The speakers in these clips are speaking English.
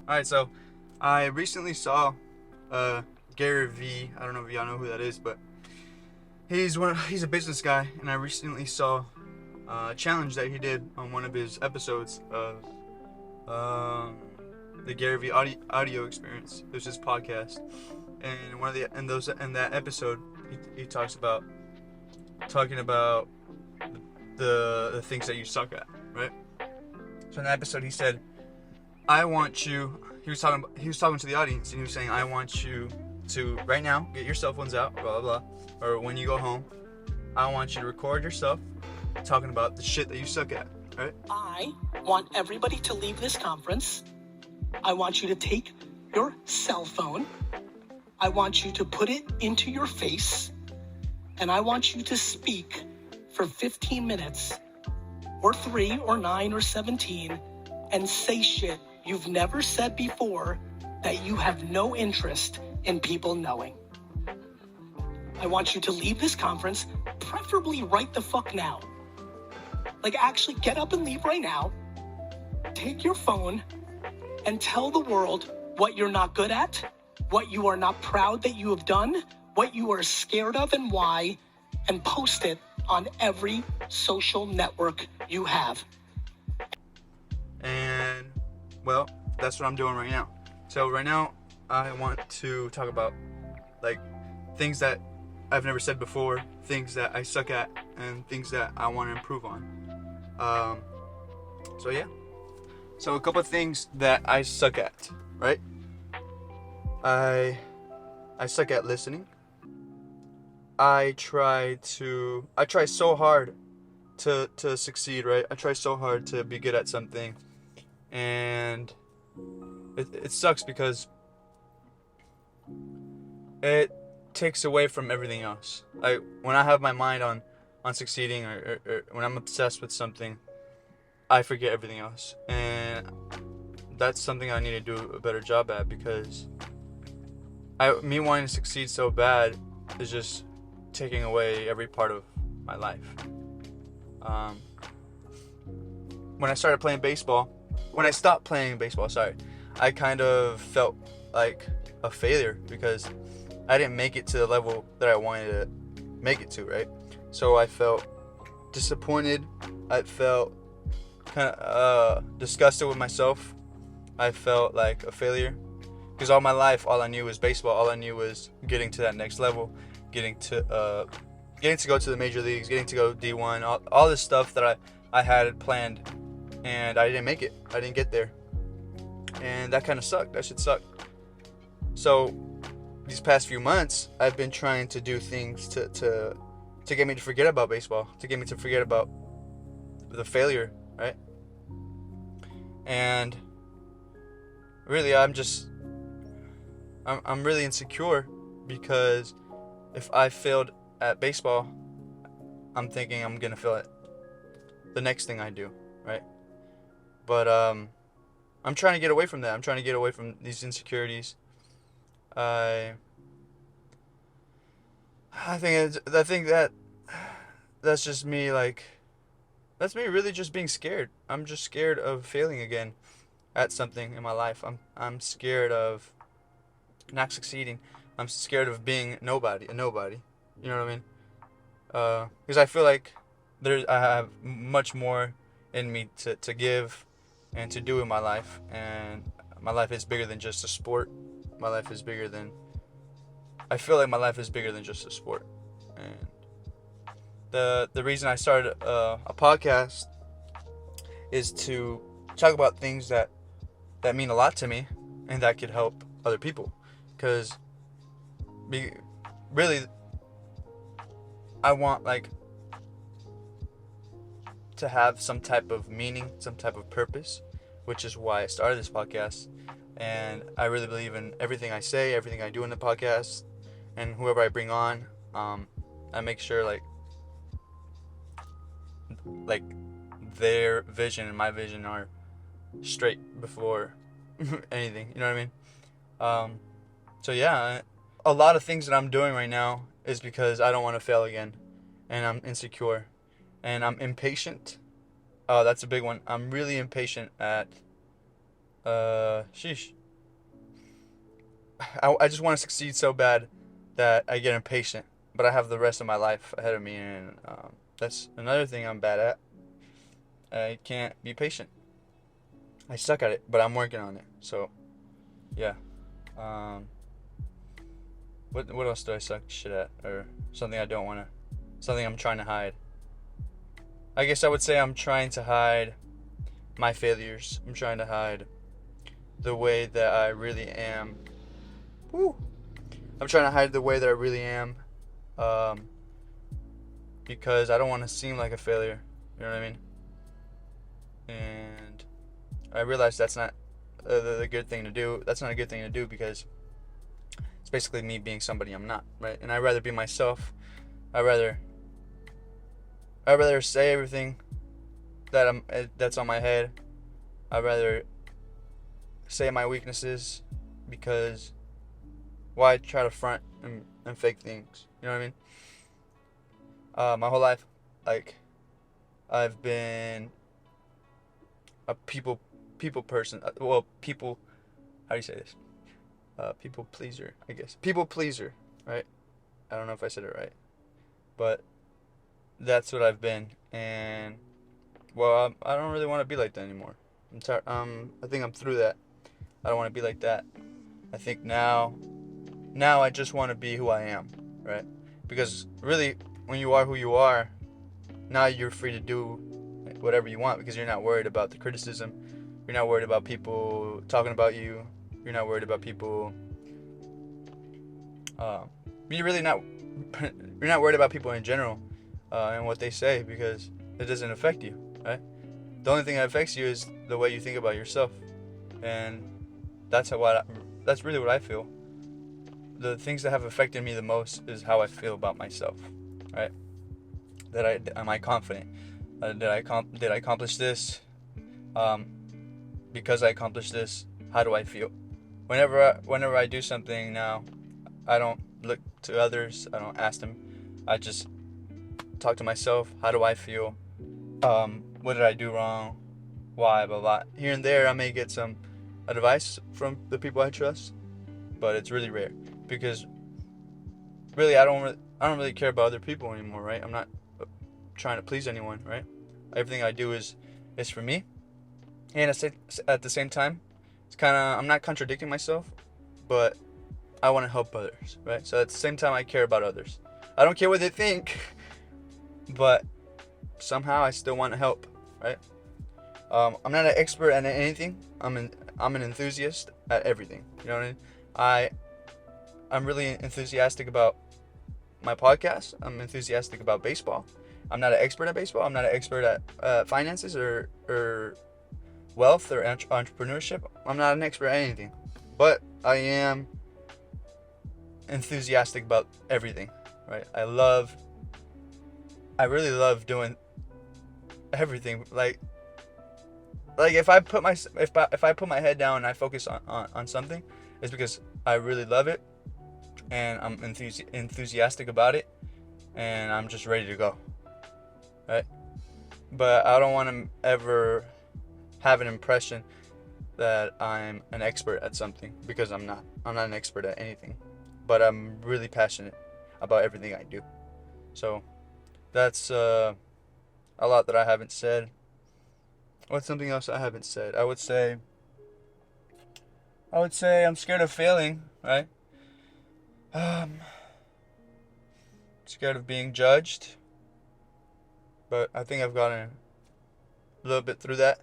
Alright, so I recently saw Gary Vee. I don't know if y'all know who that is, but he's a business guy, and I recently saw a challenge that he did on one of his episodes of the Gary Vee audio experience. It was his podcast, and in that episode, he talking about the things that you suck at, right? So in that episode, he said, "I want you." He was talking to the audience, and he was saying, "I want you to right now get your cell phones out, blah blah blah, or when you go home, I want you to record yourself talking about the shit that you suck at, right?" I want everybody to leave this conference. I want you to take your cell phone. I want you to put it into your face. And I want you to speak for 15 minutes, or 3, or 9, or 17, and say shit you've never said before that you have no interest in people knowing. I want you to leave this conference, preferably right the fuck now. Like, actually get up and leave right now. Take your phone and tell the world what you're not good at, what you are not proud that you have done, what you are scared of and why, and post it on every social network you have. And well, that's what I'm doing right now. So right now, I want to talk about like things that I've never said before, things that I suck at, and things that I want to improve on. So yeah. So a couple of things that I suck at, right? I suck at listening. I try so hard to succeed, right? I try so hard to be good at something, and it sucks because it takes away from everything else. Like when I have my mind on succeeding, or when I'm obsessed with something, I forget everything else, and that's something I need to do a better job at, because me wanting to succeed so bad is just taking away every part of my life. When I stopped playing baseball, I kind of felt like a failure because I didn't make it to the level that I wanted to make it to, right? So I felt disappointed. I felt kind of disgusted with myself. I felt like a failure because all my life, all I knew was baseball. All I knew was getting to that next level, getting to go to the major leagues, getting to go D1, all this stuff that I had planned, and I didn't make it. I didn't get there, and that kind of sucked. That shit sucked. So these past few months, I've been trying to do things to get me to forget about baseball, to get me to forget about the failure, right? And really, I'm really insecure because if I failed at baseball, I'm thinking I'm gonna fail at the next thing I do, right? But I'm trying to get away from that. I'm trying to get away from these insecurities. I think that's just me. Like, that's me really just being scared. I'm just scared of failing again at something in my life. I'm scared of not succeeding. I'm scared of being a nobody. You know what I mean? Because I feel like I have much more in me to give and to do in my life, and my life is bigger than just a sport. My life is bigger than. I feel like my life is bigger than just a sport, and the reason I started a podcast is to talk about things that mean a lot to me and that could help other people, because really I want like to have some type of meaning, some type of purpose, which is why I started this podcast. And I really believe in everything I say, everything I do in the podcast, and whoever I bring on. I make sure like their vision and my vision are straight before anything. You know what I mean? So yeah, a lot of things that I'm doing right now is because I don't want to fail again, and I'm insecure, and I'm impatient. Oh, that's a big one. I'm really impatient at Sheesh. I just want to succeed so bad that I get impatient, but I have the rest of my life ahead of me, and that's another thing I'm bad at. I can't be patient. I suck at it, but I'm working on it. So, yeah. Um, what else do I suck shit at, or something I don't want to, something I'm trying to hide? I guess I would say I'm trying to hide my failures. I'm trying to hide the way that I really am. Woo! I'm trying to hide the way that I really am, because I don't want to seem like a failure. You know what I mean? And I realize that's not the good thing to do. That's not a good thing to do because it's basically me being somebody I'm not, right? And I'd rather be myself. I'd rather say everything that's on my head. I'd rather say my weaknesses, because why try to front and fake things? You know what I mean? My whole life, like, I've been a people person. People. How do you say this? People pleaser, I guess. People pleaser, right? I don't know if I said it right, but that's what I've been, and well, I don't really want to be like that anymore. I'm tired. I think I'm through that. I don't want to be like that. I think now I just want to be who I am, right? Because really, when you are who you are, now you're free to do whatever you want, because you're not worried about the criticism. You're not worried about people talking about you. You're not worried about people. You're really not. You're not worried about people in general, and what they say, because it doesn't affect you, right? The only thing that affects you is the way you think about yourself, and that's really what I feel. The things that have affected me the most is how I feel about myself, right? Am I confident? Did I accomplish this? Because I accomplished this, how do I feel? Whenever I do something now, I don't look to others. I don't ask them. I just talk to myself. How do I feel? What did I do wrong? Why? Blah blah. Here and there, I may get some advice from the people I trust, but it's really rare, because really I don't really care about other people anymore, right? I'm not trying to please anyone, right? Everything I do is for me, and at the same time, it's kind of, I'm not contradicting myself, but I want to help others, right? So at the same time, I care about others. I don't care what they think, but somehow I still want to help, right? I'm not an expert at anything. I'm an enthusiast at everything. You know what I mean? I'm really enthusiastic about my podcast. I'm enthusiastic about baseball. I'm not an expert at baseball. I'm not an expert at finances or wealth or entrepreneurship. I'm not an expert at anything, but I am enthusiastic about everything, right? I really love doing everything. Like if I put my head down and I focus on something, it's because I really love it, and I'm enthusiastic about it, and I'm just ready to go, right? But I don't want to ever have an impression that I'm an expert at something, because I'm not. I'm not an expert at anything, but I'm really passionate about everything I do. So that's a lot that I haven't said. What's something else I haven't said? I would say I'm scared of failing, right? Scared of being judged, but I think I've gotten a little bit through that.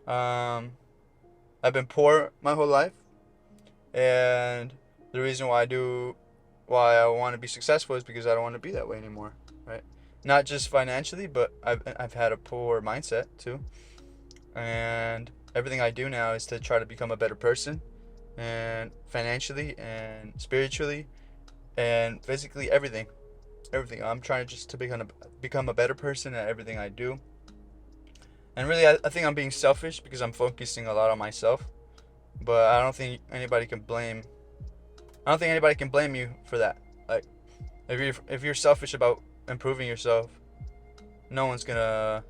I've been poor my whole life, and the reason why I want to be successful is because I don't want to be that way anymore, right? Not just financially, but I've had a poor mindset too, and everything I do now is to try to become a better person, and financially and spiritually and physically, everything. I'm trying to become a better person at everything I do. And really, I think I'm being selfish because I'm focusing a lot on myself. But I don't think anybody can blame you for that. Like, if you're selfish about improving yourself, no one's gonna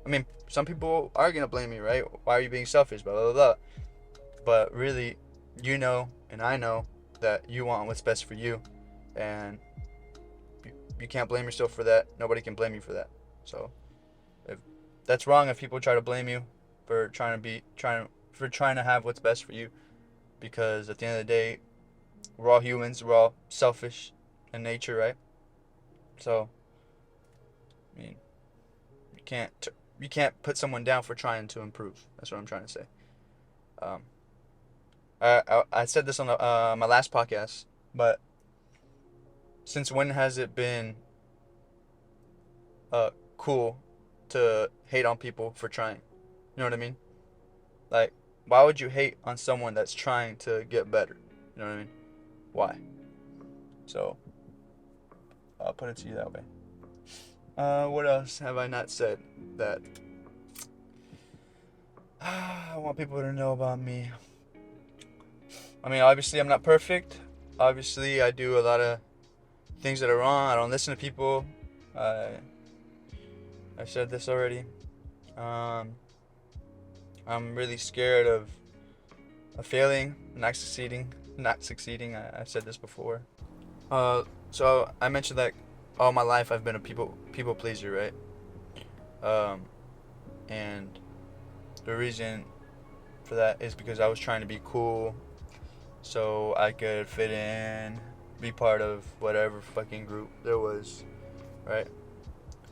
I mean, some people are gonna blame me, right? Why are you being selfish? Blah blah blah. But really, you know, and I know that you want what's best for you, and you can't blame yourself for that. Nobody can blame you for that. So, if that's wrong, if people try to blame you for trying to have what's best for you, because at the end of the day, we're all humans. We're all selfish in nature, right? So, I mean, you can't put someone down for trying to improve. That's what I'm trying to say. Um, I said this on my last podcast, but since when has it been uh cool to hate on people for trying? You know what I mean? Like, why would you hate on someone that's trying to get better? You know what I mean? Why? So, I'll put it to you that way. What else have I not said that I want people to know about me? I mean, obviously, I'm not perfect. Obviously, I do a lot of things that are wrong. I don't listen to people. I said this already. I'm really scared of failing, not succeeding. I said this before. So I mentioned that all my life I've been a people pleaser, right? And the reason for that is because I was trying to be cool, so I could fit in, be part of whatever fucking group there was, right?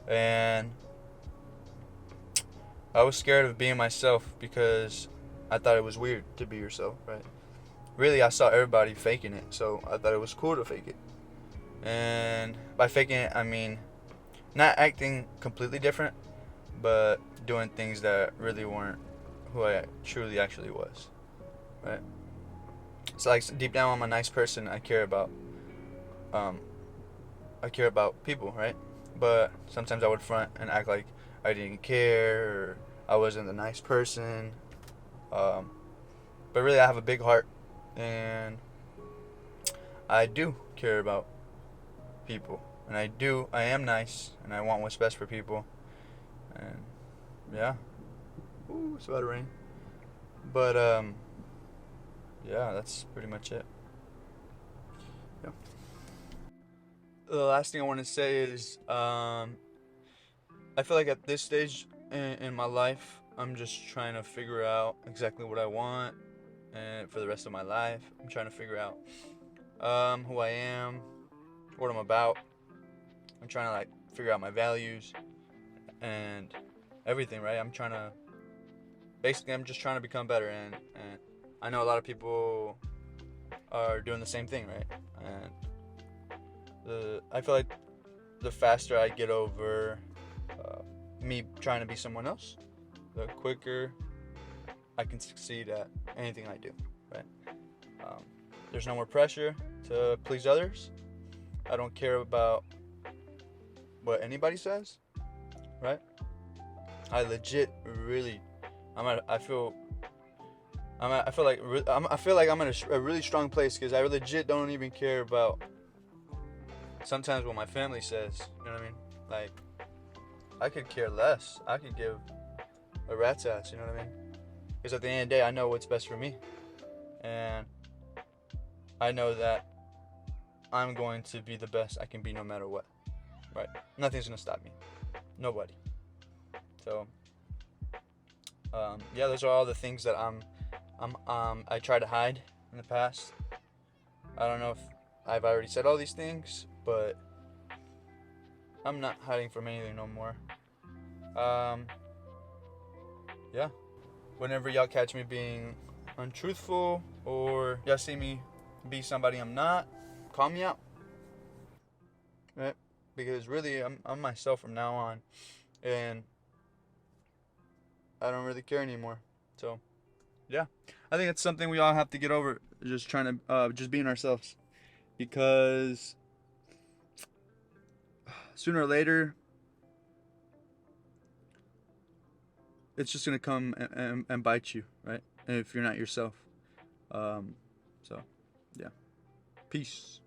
And I was scared of being myself because I thought it was weird to be yourself, right? Really, I saw everybody faking it, so I thought it was cool to fake it. And by faking it, I mean not acting completely different, but doing things that really weren't who I truly actually was, right? So like deep down, I'm a nice person. I care about people, right? But sometimes I would front and act like I didn't care or I wasn't a nice person. Um, but really, I have a big heart, and I do care about people, and I am nice, and I want what's best for people, and yeah. Ooh, it's about to rain. But yeah, that's pretty much it. Yeah. The last thing I want to say is I feel like at this stage in my life, I'm just trying to figure out exactly what I want, and for the rest of my life, I'm trying to figure out who I am, what I'm about. I'm trying to like figure out my values and everything, right? I'm just trying to become better, and I know a lot of people are doing the same thing, right? And I feel like the faster I get over me trying to be someone else, the quicker I can succeed at anything I do, right? There's no more pressure to please others. I don't care about what anybody says, right? I legit really, I feel like I'm in a really strong place because I legit don't even care about sometimes what my family says. You know what I mean? Like, I could care less. I could give a rat's ass. You know what I mean? Because at the end of the day, I know what's best for me, and I know that I'm going to be the best I can be no matter what. Right? Nothing's gonna stop me. Nobody. So, yeah, those are all the things that I try to hide in the past. I don't know if I've already said all these things, but I'm not hiding from anything no more. Yeah. Whenever y'all catch me being untruthful or y'all see me be somebody I'm not, call me out. Right? Because really, I'm myself from now on, and I don't really care anymore. So, yeah, I think it's something we all have to get over. Just trying to, just being ourselves, because sooner or later, it's just gonna come and bite you, right? If you're not yourself. So, yeah. Peace.